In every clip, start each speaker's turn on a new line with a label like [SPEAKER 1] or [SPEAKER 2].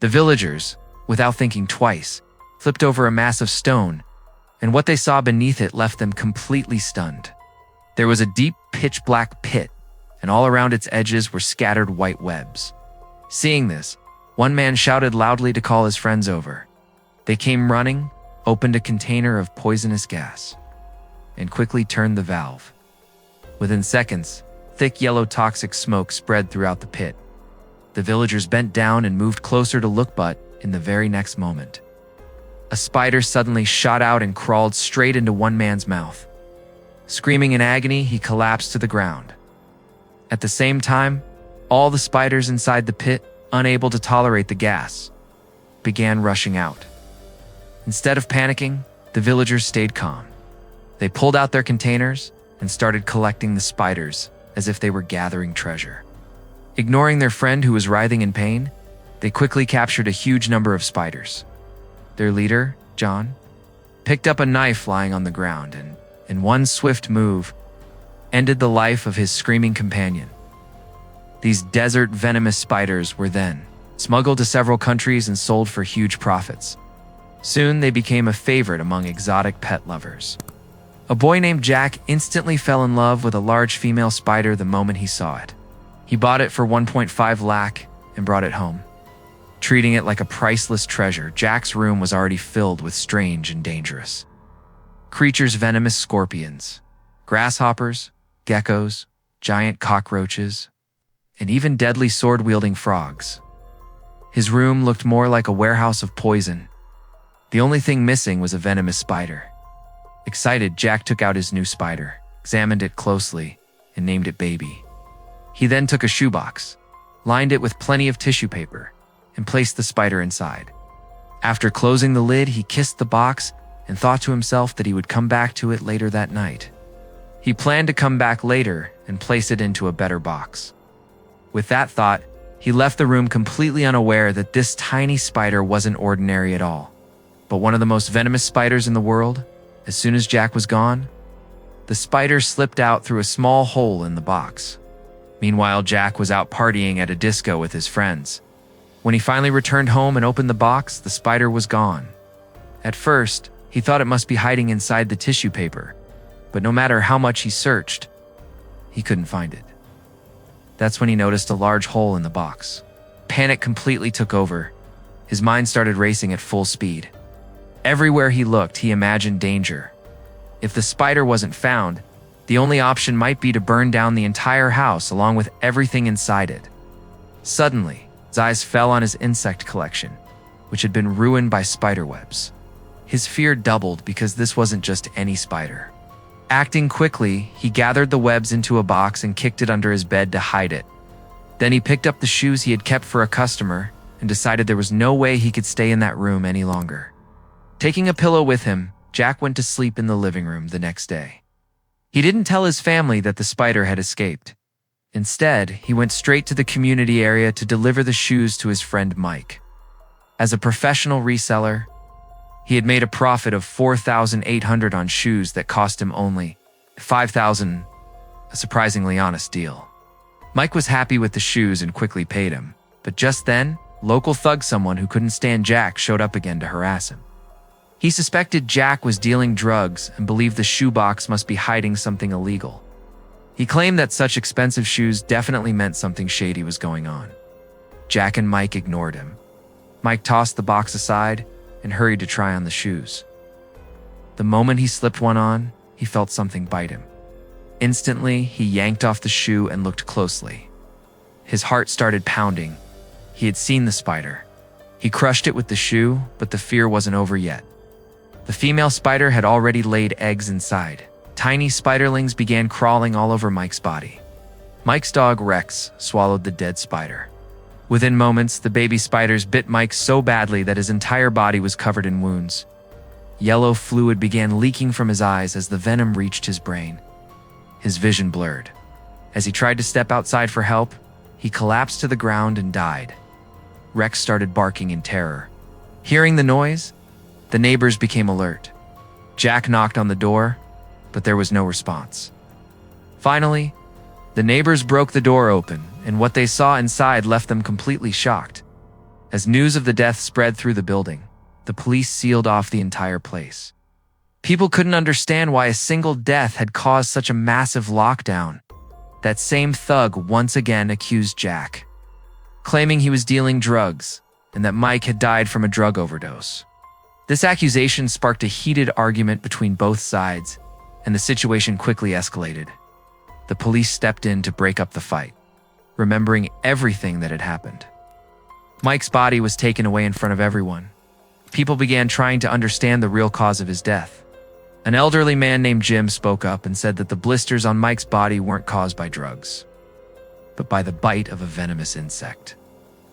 [SPEAKER 1] The villagers, without thinking twice, flipped over a massive stone, and what they saw beneath it left them completely stunned. There was a deep, pitch-black pit, and all around its edges were scattered white webs. Seeing this, one man shouted loudly to call his friends over. They came running, opened a container of poisonous gas, and quickly turned the valve. Within seconds, thick yellow toxic smoke spread throughout the pit. The villagers bent down and moved closer to look, but in the very next moment, a spider suddenly shot out and crawled straight into one man's mouth. Screaming in agony, he collapsed to the ground. At the same time, all the spiders inside the pit, unable to tolerate the gas, began rushing out. Instead of panicking, the villagers stayed calm. They pulled out their containers and started collecting the spiders as if they were gathering treasure. Ignoring their friend who was writhing in pain, they quickly captured a huge number of spiders. Their leader, John, picked up a knife lying on the ground and, in one swift move, ended the life of his screaming companion. These desert venomous spiders were then smuggled to several countries and sold for huge profits. Soon they became a favorite among exotic pet lovers. A boy named Jack instantly fell in love with a large female spider the moment he saw it. He bought it for 1.5 lakh and brought it home. Treating it like a priceless treasure, Jack's room was already filled with strange and dangerous creatures: venomous scorpions, grasshoppers, geckos, giant cockroaches, and even deadly sword-wielding frogs. His room looked more like a warehouse of poison. The only thing missing was a venomous spider. Excited, Jack took out his new spider, examined it closely, and named it Baby. He then took a shoebox, lined it with plenty of tissue paper, and placed the spider inside. After closing the lid, he kissed the box and thought to himself that he would come back to it later that night. He planned to come back later and place it into a better box. With that thought, he left the room completely unaware that this tiny spider wasn't ordinary at all, but one of the most venomous spiders in the world. As soon as Jack was gone, the spider slipped out through a small hole in the box. Meanwhile, Jack was out partying at a disco with his friends. When he finally returned home and opened the box, the spider was gone. At first, he thought it must be hiding inside the tissue paper, but no matter how much he searched, he couldn't find it. That's when he noticed a large hole in the box. Panic completely took over. His mind started racing at full speed. Everywhere he looked, he imagined danger. If the spider wasn't found, the only option might be to burn down the entire house along with everything inside it. Suddenly, his eyes fell on his insect collection, which had been ruined by spider webs. His fear doubled because this wasn't just any spider. Acting quickly, he gathered the webs into a box and kicked it under his bed to hide it. Then he picked up the shoes he had kept for a customer and decided there was no way he could stay in that room any longer. Taking a pillow with him, Jack went to sleep in the living room the next day. He didn't tell his family that the spider had escaped. Instead, he went straight to the community area to deliver the shoes to his friend Mike. As a professional reseller, he had made a profit of $4,800 on shoes that cost him only $5,000, a surprisingly honest deal. Mike was happy with the shoes and quickly paid him, but just then, local thug someone who couldn't stand Jack showed up again to harass him. He suspected Jack was dealing drugs and believed the shoebox must be hiding something illegal. He claimed that such expensive shoes definitely meant something shady was going on. Jack and Mike ignored him. Mike tossed the box aside and hurried to try on the shoes. The moment he slipped one on, he felt something bite him. Instantly, he yanked off the shoe and looked closely. His heart started pounding. He had seen the spider. He crushed it with the shoe, but the fear wasn't over yet. The female spider had already laid eggs inside. Tiny spiderlings began crawling all over Mike's body. Mike's dog, Rex, swallowed the dead spider. Within moments, the baby spiders bit Mike so badly that his entire body was covered in wounds. Yellow fluid began leaking from his eyes as the venom reached his brain. His vision blurred. As he tried to step outside for help, he collapsed to the ground and died. Rex started barking in terror. Hearing the noise, the neighbors became alert. Jack knocked on the door, but there was no response. Finally, the neighbors broke the door open, and what they saw inside left them completely shocked. As news of the death spread through the building, the police sealed off the entire place. People couldn't understand why a single death had caused such a massive lockdown. That same thug once again accused Jack, claiming he was dealing drugs and that Mike had died from a drug overdose. This accusation sparked a heated argument between both sides, and the situation quickly escalated. The police stepped in to break up the fight, remembering everything that had happened. Mike's body was taken away in front of everyone. People began trying to understand the real cause of his death. An elderly man named Jim spoke up and said that the blisters on Mike's body weren't caused by drugs, but by the bite of a venomous insect.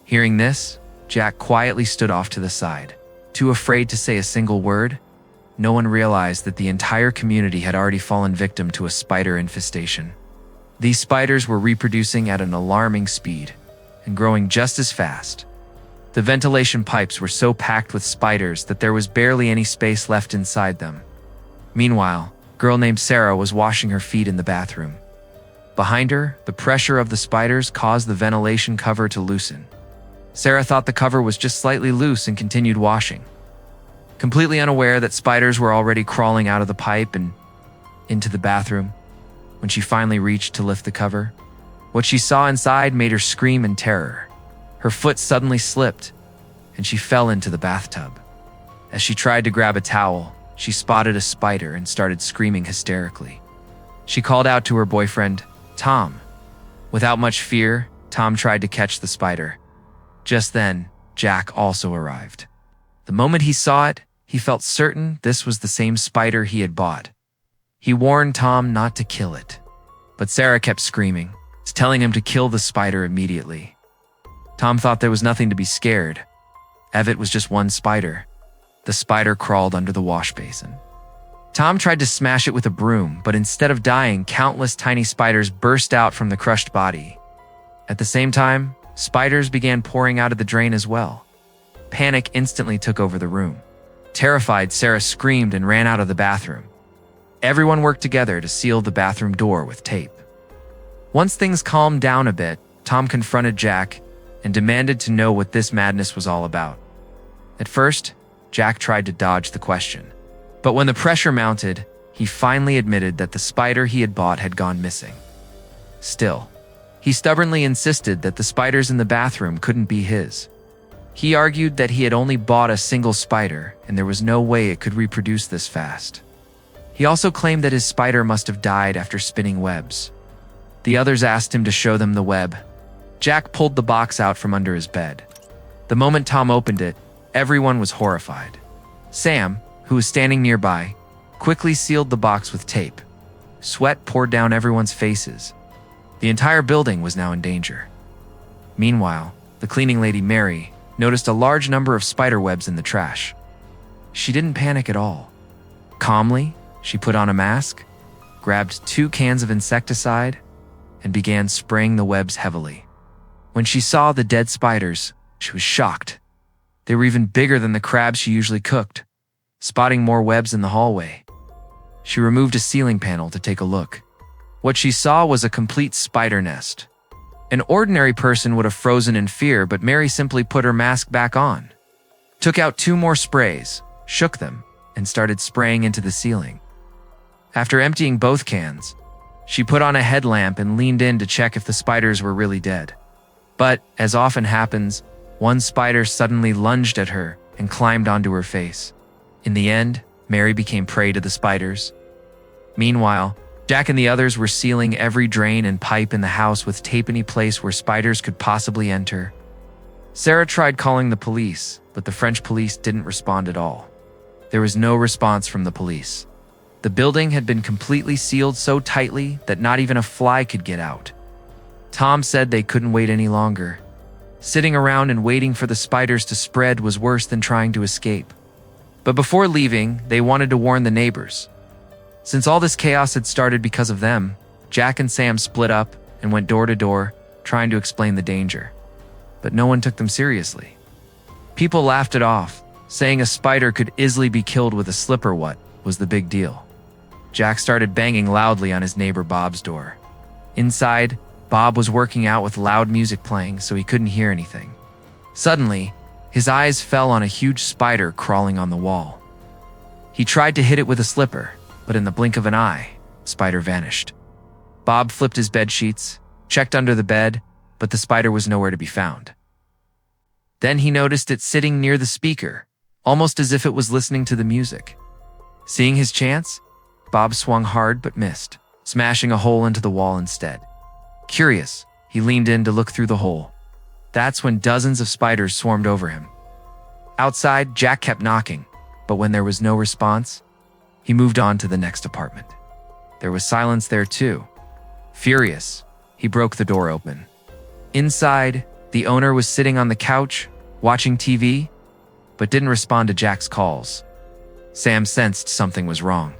[SPEAKER 1] Hearing this, Jack quietly stood off to the side. Too afraid to say a single word, no one realized that the entire community had already fallen victim to a spider infestation. These spiders were reproducing at an alarming speed and growing just as fast. The ventilation pipes were so packed with spiders that there was barely any space left inside them. Meanwhile, a girl named Sarah was washing her feet in the bathroom. Behind her, the pressure of the spiders caused the ventilation cover to loosen. Sarah thought the cover was just slightly loose and continued washing, completely unaware that spiders were already crawling out of the pipe and into the bathroom. When she finally reached to lift the cover, what she saw inside made her scream in terror. Her foot suddenly slipped, and she fell into the bathtub. As she tried to grab a towel, she spotted a spider and started screaming hysterically. She called out to her boyfriend, Tom. Without much fear, Tom tried to catch the spider. Just then, Jack also arrived. The moment he saw it, he felt certain this was the same spider he had bought. He warned Tom not to kill it, but Sarah kept screaming, telling him to kill the spider immediately. Tom thought there was nothing to be scared. It was just one spider. The spider crawled under the wash basin. Tom tried to smash it with a broom, but instead of dying, countless tiny spiders burst out from the crushed body. At the same time, spiders began pouring out of the drain as well. Panic instantly took over the room. Terrified, Sarah screamed and ran out of the bathroom. Everyone worked together to seal the bathroom door with tape. Once things calmed down a bit, Tom confronted Jack and demanded to know what this madness was all about. At first, Jack tried to dodge the question, but when the pressure mounted, he finally admitted that the spider he had bought had gone missing. Still, he stubbornly insisted that the spiders in the bathroom couldn't be his. He argued that he had only bought a single spider and there was no way it could reproduce this fast. He also claimed that his spider must have died after spinning webs. The others asked him to show them the web. Jack pulled the box out from under his bed. The moment Tom opened it, everyone was horrified. Sam, who was standing nearby, quickly sealed the box with tape. Sweat poured down everyone's faces. The entire building was now in danger. Meanwhile, the cleaning lady, Mary, noticed a large number of spider webs in the trash. She didn't panic at all. Calmly, she put on a mask, grabbed 2 cans of insecticide, and began spraying the webs heavily. When she saw the dead spiders, she was shocked. They were even bigger than the crabs she usually cooked. Spotting more webs in the hallway, she removed a ceiling panel to take a look. What she saw was a complete spider nest. An ordinary person would have frozen in fear, but Mary simply put her mask back on, took out 2 more sprays, shook them, and started spraying into the ceiling. After emptying both cans, she put on a headlamp and leaned in to check if the spiders were really dead. But, as often happens, one spider suddenly lunged at her and climbed onto her face. In the end, Mary became prey to the spiders. Meanwhile, Jack and the others were sealing every drain and pipe in the house with tape any place where spiders could possibly enter. Sarah tried calling the police, but the French police didn't respond at all. There was no response from the police. The building had been completely sealed so tightly that not even a fly could get out. Tom said they couldn't wait any longer. Sitting around and waiting for the spiders to spread was worse than trying to escape. But before leaving, they wanted to warn the neighbors. Since all this chaos had started because of them, Jack and Sam split up and went door to door, trying to explain the danger. But no one took them seriously. People laughed it off, saying a spider could easily be killed with a slip or what was the big deal. Jack started banging loudly on his neighbor Bob's door. Inside, Bob was working out with loud music playing, so he couldn't hear anything. Suddenly, His eyes fell on a huge spider crawling on the wall. He tried to hit it with a slipper, but in the blink of an eye, the spider vanished. Bob flipped his bed sheets, checked under the bed, but the spider was nowhere to be found. Then he noticed it sitting near the speaker, almost as if it was listening to the music. Seeing his chance, Bob swung hard but missed, smashing a hole into the wall instead. Curious, he leaned in to look through the hole. That's when dozens of spiders swarmed over him. Outside, Jack kept knocking, but when there was no response, he moved on to the next apartment. There was silence there too. Furious, he broke the door open. Inside, the owner was sitting on the couch, watching TV, but didn't respond to Jack's calls. Sam sensed something was wrong.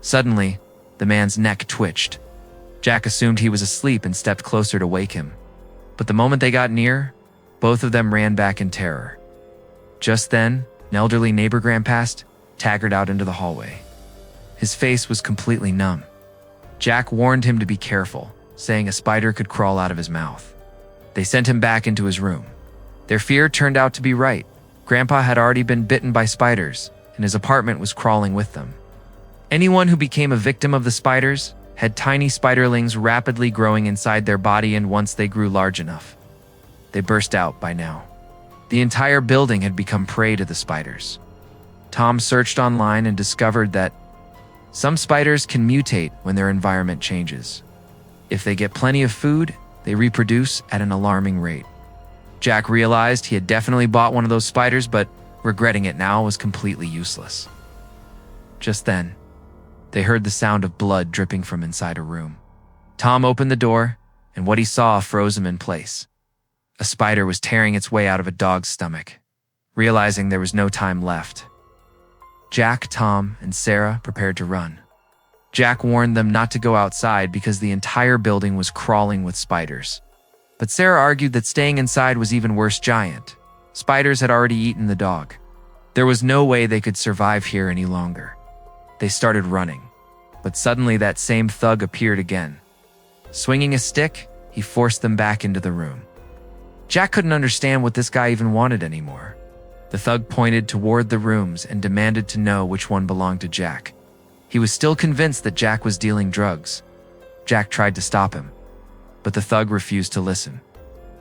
[SPEAKER 1] Suddenly, the man's neck twitched. Jack assumed he was asleep and stepped closer to wake him. But the moment they got near, both of them ran back in terror. Just then, an elderly neighbor ran past, staggered out into the hallway. His face was completely numb. Jack warned him to be careful, saying a spider could crawl out of his mouth. They sent him back into his room. Their fear turned out to be right. Grandpa had already been bitten by spiders, and his apartment was crawling with them. Anyone who became a victim of the spiders had tiny spiderlings rapidly growing inside their body, and once they grew large enough, they burst out by now. The entire building had become prey to the spiders. Tom searched online and discovered that some spiders can mutate when their environment changes. If they get plenty of food, they reproduce at an alarming rate. Jack realized he had definitely bought one of those spiders, but regretting it now was completely useless. Just then, they heard the sound of blood dripping from inside a room. Tom opened the door, and what he saw froze him in place. A spider was tearing its way out of a dog's stomach. Realizing there was no time left, Jack, Tom, and Sarah prepared to run. Jack warned them not to go outside because the entire building was crawling with spiders. But Sarah argued that staying inside was even worse. Giant spiders had already eaten the dog. There was no way they could survive here any longer. They started running, but suddenly that same thug appeared again. Swinging a stick, he forced them back into the room. Jack couldn't understand what this guy even wanted anymore. The thug pointed toward the rooms and demanded to know which one belonged to Jack. He was still convinced that Jack was dealing drugs. Jack tried to stop him, but the thug refused to listen.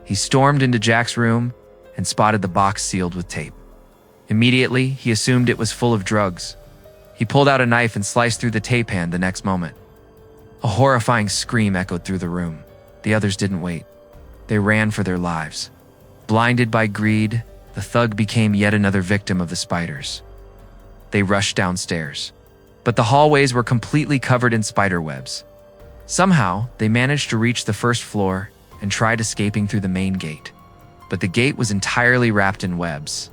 [SPEAKER 1] He stormed into Jack's room and spotted the box sealed with tape. Immediately, he assumed it was full of drugs. He pulled out a knife and sliced through the tape hand the next moment. A horrifying scream echoed through the room. The others didn't wait. They ran for their lives. Blinded by greed, the thug became yet another victim of the spiders. They rushed downstairs, but the hallways were completely covered in spider webs. Somehow, they managed to reach the first floor and tried escaping through the main gate. But the gate was entirely wrapped in webs,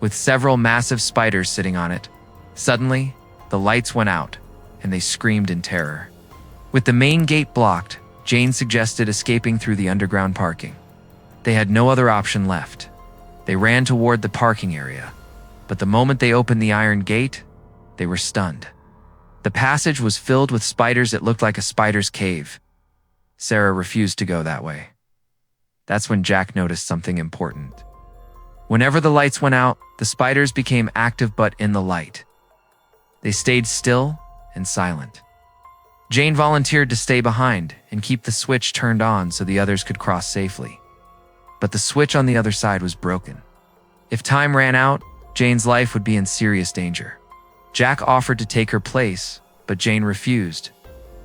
[SPEAKER 1] with several massive spiders sitting on it. Suddenly, the lights went out, and they screamed in terror. With the main gate blocked, Jane suggested escaping through the underground parking. They had no other option left. They ran toward the parking area, but the moment they opened the iron gate, they were stunned. The passage was filled with spiders. It looked like a spider's cave. Sarah refused to go that way. That's when Jack noticed something important. Whenever the lights went out, the spiders became active but in the light. They stayed still and silent. Jane volunteered to stay behind and keep the switch turned on so the others could cross safely. But the switch on the other side was broken. If time ran out, Jane's life would be in serious danger. Jack offered to take her place, but Jane refused,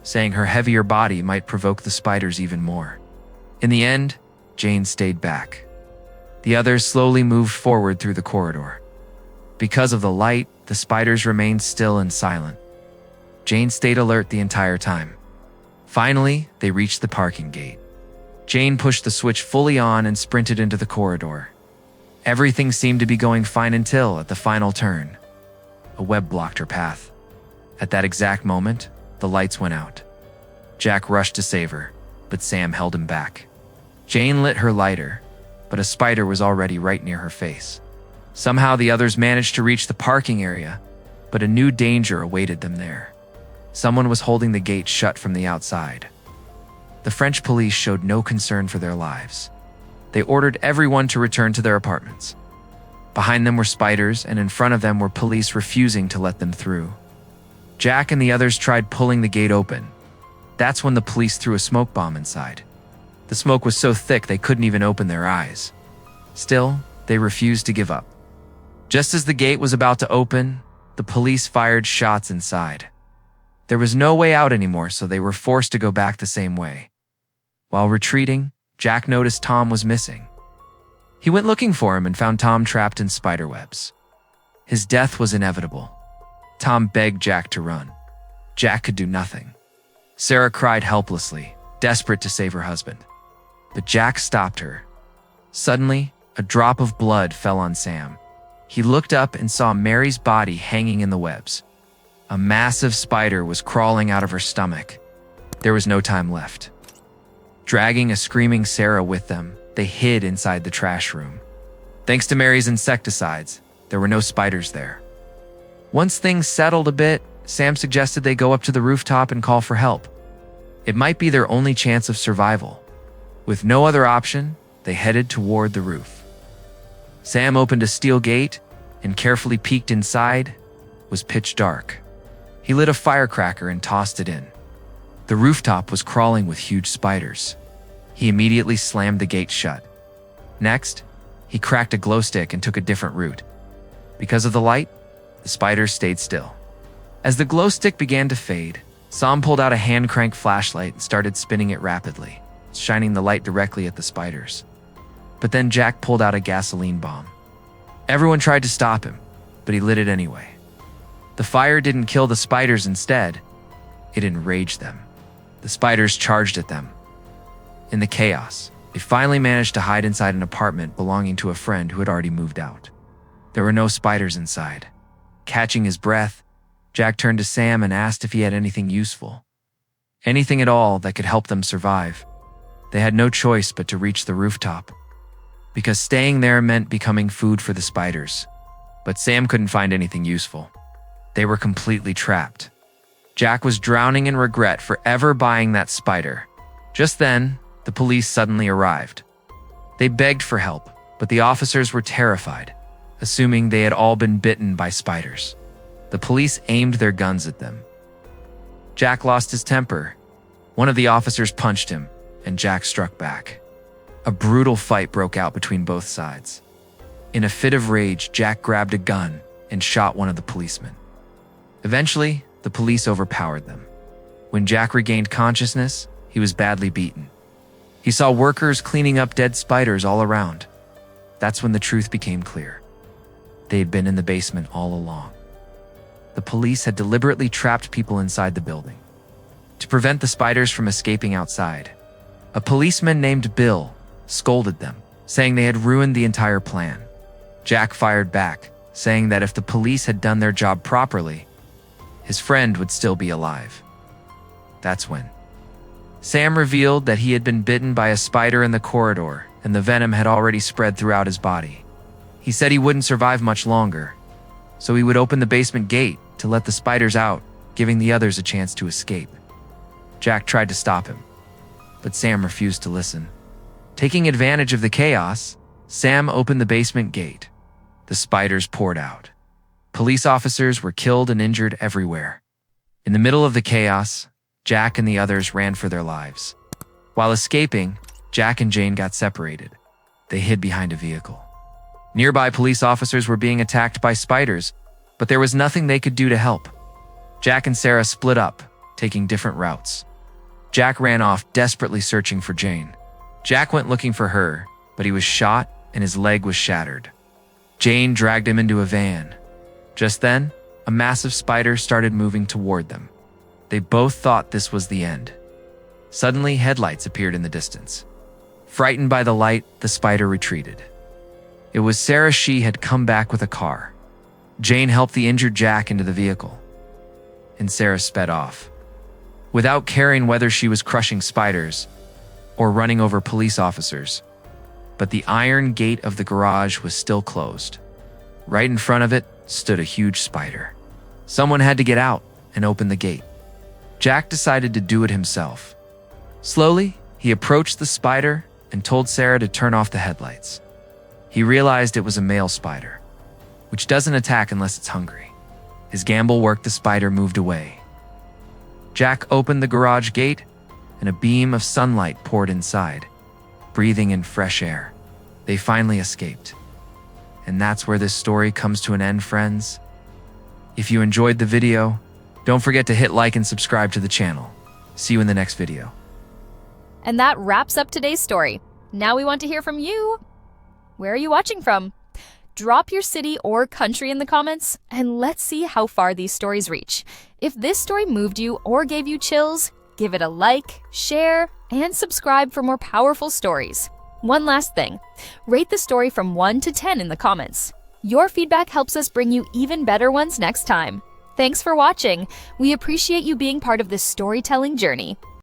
[SPEAKER 1] saying her heavier body might provoke the spiders even more. In the end, Jane stayed back. The others slowly moved forward through the corridor. Because of the light, the spiders remained still and silent. Jane stayed alert the entire time. Finally, they reached the parking gate. Jane pushed the switch fully on and sprinted into the corridor. Everything seemed to be going fine until, at the final turn, a web blocked her path. At that exact moment, the lights went out. Jack rushed to save her, but Sam held him back. Jane lit her lighter, but a spider was already right near her face. Somehow the others managed to reach the parking area, but a new danger awaited them there. Someone was holding the gate shut from the outside. The French police showed no concern for their lives. They ordered everyone to return to their apartments. Behind them were spiders, and in front of them were police refusing to let them through. Jack and the others tried pulling the gate open. That's when the police threw a smoke bomb inside. The smoke was so thick they couldn't even open their eyes. Still, they refused to give up. Just as the gate was about to open, the police fired shots inside. There was no way out anymore, so they were forced to go back the same way. While retreating, Jack noticed Tom was missing. He went looking for him and found Tom trapped in spiderwebs. His death was inevitable. Tom begged Jack to run. Jack could do nothing. Sarah cried helplessly, desperate to save her husband. But Jack stopped her. Suddenly, a drop of blood fell on Sam. He looked up and saw Mary's body hanging in the webs. A massive spider was crawling out of her stomach. There was no time left. Dragging a screaming Sarah with them, they hid inside the trash room. Thanks to Mary's insecticides, there were no spiders there. Once things settled a bit, Sam suggested they go up to the rooftop and call for help. It might be their only chance of survival. With no other option, they headed toward the roof. Sam opened a steel gate and carefully peeked inside. It was pitch dark. He lit a firecracker and tossed it in. The rooftop was crawling with huge spiders. He immediately slammed the gate shut. Next, he cracked a glow stick and took a different route. Because of the light, the spiders stayed still. As the glow stick began to fade, Sam pulled out a hand-crank flashlight and started spinning it rapidly, shining the light directly at the spiders. But then Jack pulled out a gasoline bomb. Everyone tried to stop him, but he lit it anyway. The fire didn't kill the spiders instead, it enraged them. The spiders charged at them. In the chaos, they finally managed to hide inside an apartment belonging to a friend who had already moved out. There were no spiders inside. Catching his breath, Jack turned to Sam and asked if he had anything useful. Anything at all that could help them survive. They had no choice but to reach the rooftop, because staying there meant becoming food for the spiders. But Sam couldn't find anything useful. They were completely trapped. Jack was drowning in regret for ever buying that spider. Just then, the police suddenly arrived. They begged for help, but the officers were terrified, assuming they had all been bitten by spiders. The police aimed their guns at them. Jack lost his temper. One of the officers punched him, and Jack struck back. A brutal fight broke out between both sides. In a fit of rage, Jack grabbed a gun and shot one of the policemen. Eventually, the police overpowered them. When Jack regained consciousness, he was badly beaten. He saw workers cleaning up dead spiders all around. That's when the truth became clear. They had been in the basement all along. The police had deliberately trapped people inside the building to prevent the spiders from escaping outside. A policeman named Bill scolded them, saying they had ruined the entire plan. Jack fired back, saying that if the police had done their job properly, his friend would still be alive. That's when Sam revealed that he had been bitten by a spider in the corridor, and the venom had already spread throughout his body. He said he wouldn't survive much longer, so he would open the basement gate to let the spiders out, giving the others a chance to escape. Jack tried to stop him, but Sam refused to listen. Taking advantage of the chaos, Sam opened the basement gate. The spiders poured out. Police officers were killed and injured everywhere. In the middle of the chaos, Jack and the others ran for their lives. While escaping, Jack and Jane got separated. They hid behind a vehicle. Nearby police officers were being attacked by spiders, but there was nothing they could do to help. Jack and Sarah split up, taking different routes. Jack ran off, desperately searching for Jane. Jack went looking for her, but he was shot and his leg was shattered. Jane dragged him into a van. Just then, a massive spider started moving toward them. They both thought this was the end. Suddenly, headlights appeared in the distance. Frightened by the light, the spider retreated. It was Sarah. She had come back with a car. Jane helped the injured Jack into the vehicle, and Sarah sped off. Without caring whether she was crushing spiders or running over police officers. But the iron gate of the garage was still closed. Right in front of it stood a huge spider. Someone had to get out and open the gate. Jack decided to do it himself. Slowly, he approached the spider and told Sarah to turn off the headlights. He realized it was a male spider. which doesn't attack unless it's hungry. His gamble worked, the spider moved away. Jack opened the garage gate, and a beam of sunlight poured inside, breathing in fresh air. They finally escaped. And that's where this story comes to an end, friends. If you enjoyed the video, don't forget to hit like and subscribe to the channel. See you in the next video.
[SPEAKER 2] And that wraps up today's story. Now we want to hear from you. Where are you watching from? Drop your city or country in the comments, and let's see how far these stories reach. If this story moved you or gave you chills, give it a like, share, and subscribe for more powerful stories. One last thing, rate the story from 1 to 10 in the comments. Your feedback helps us bring you even better ones next time. Thanks for watching. We appreciate you being part of this storytelling journey.